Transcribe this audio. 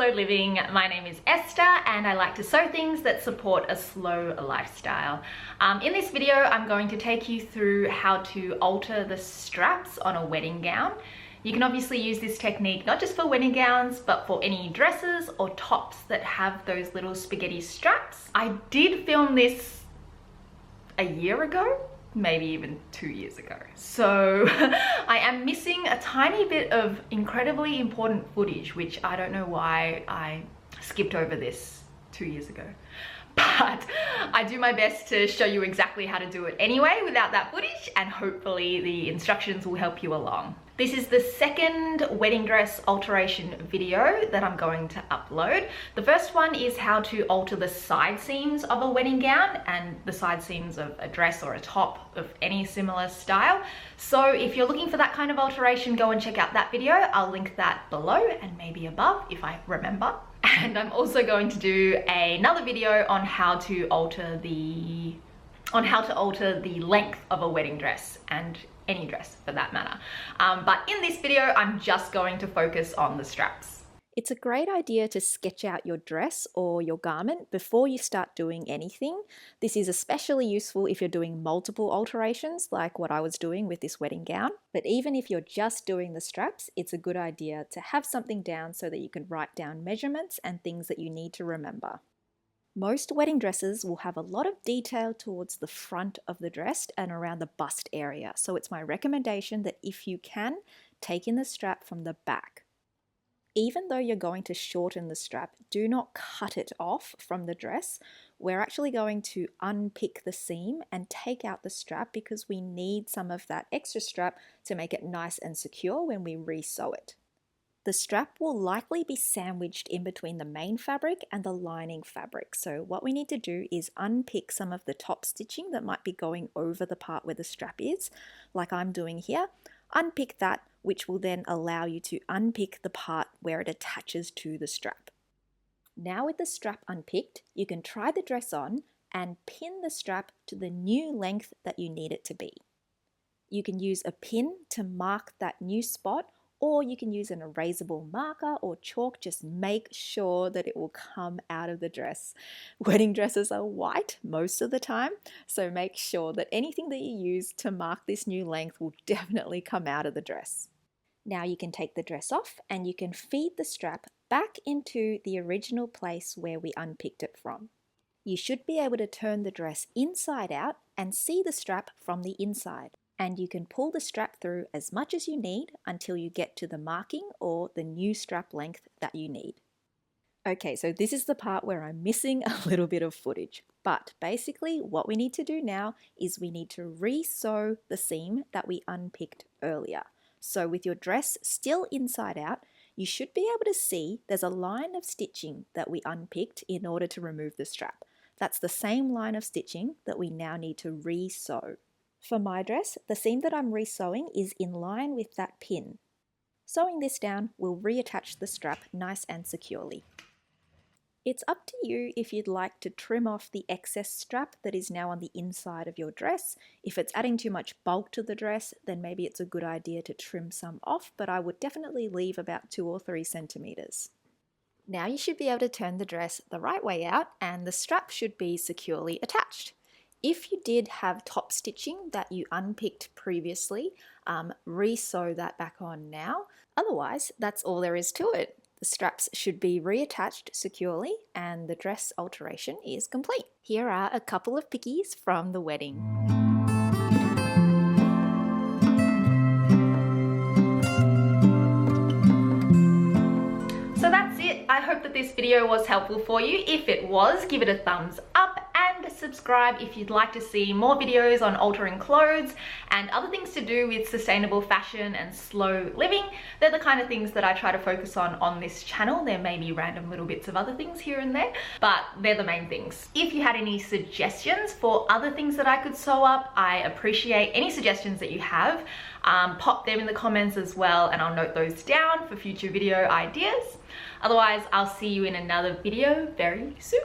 Slow Living. My name is Esther and I like to sew things that support a slow lifestyle. In this video, I'm going to take you through how to alter the straps on a wedding gown. You can obviously use this technique not just for wedding gowns, but for any dresses or tops that have those little spaghetti straps. I did film this a year ago, maybe even 2 years ago. So I am missing a tiny bit of incredibly important footage, which I don't know why I skipped over this 2 years ago. But I do my best to show you exactly how to do it anyway without that footage, and hopefully the instructions will help you along. This is the second wedding dress alteration video that I'm going to upload. The first one is how to alter the side seams of a wedding gown and the side seams of a dress or a top of any similar style. So if you're looking for that kind of alteration, go and check out that video. I'll link that below and maybe above if I remember. And I'm also going to do another video on how to alter the length of a wedding dress and any dress for that matter. But in this video, I'm just going to focus on the straps. It's a great idea to sketch out your dress or your garment before you start doing anything. This is especially useful if you're doing multiple alterations like what I was doing with this wedding gown. But even if you're just doing the straps, it's a good idea to have something down so that you can write down measurements and things that you need to remember. Most wedding dresses will have a lot of detail towards the front of the dress and around the bust area. So it's my recommendation that if you can, take in the strap from the back. Even though you're going to shorten the strap, do not cut it off from the dress. We're actually going to unpick the seam and take out the strap because we need some of that extra strap to make it nice and secure when we re-sew it. The strap will likely be sandwiched in between the main fabric and the lining fabric. So what we need to do is unpick some of the top stitching that might be going over the part where the strap is, like I'm doing here. Unpick that, which will then allow you to unpick the part where it attaches to the strap. Now with the strap unpicked, you can try the dress on and pin the strap to the new length that you need it to be. You can use a pin to mark that new spot, or you can use an erasable marker or chalk. Just make sure that it will come out of the dress. Wedding dresses are white most of the time, so make sure that anything that you use to mark this new length will definitely come out of the dress. Now you can take the dress off and you can feed the strap back into the original place where we unpicked it from. You should be able to turn the dress inside out and see the strap from the inside. And you can pull the strap through as much as you need until you get to the marking or the new strap length that you need. Okay, so this is the part where I'm missing a little bit of footage. But basically what we need to do now is we need to re-sew the seam that we unpicked earlier. So with your dress still inside out, you should be able to see there's a line of stitching that we unpicked in order to remove the strap. That's the same line of stitching that we now need to re-sew. For my dress, the seam that I'm re-sewing is in line with that pin. Sewing this down will reattach the strap nice and securely. It's up to you if you'd like to trim off the excess strap that is now on the inside of your dress. If it's adding too much bulk to the dress, then maybe it's a good idea to trim some off, but I would definitely leave about 2 or 3 centimeters. Now you should be able to turn the dress the right way out and the strap should be securely attached. If you did have top stitching that you unpicked previously, re-sew that back on now. Otherwise, that's all there is to it. The straps should be reattached securely and the dress alteration is complete. Here are a couple of pickies from the wedding. So that's it. I hope that this video was helpful for you. If it was, give it a thumbs up and subscribe if you'd like to see more videos on altering clothes and other things to do with sustainable fashion and slow living. They're the kind of things that I try to focus on this channel. There may be random little bits of other things here and there, but they're the main things. If you had any suggestions for other things that I could sew up, I appreciate any suggestions that you have. Pop them in the comments as well and I'll note those down for future video ideas. Otherwise, I'll see you in another video very soon.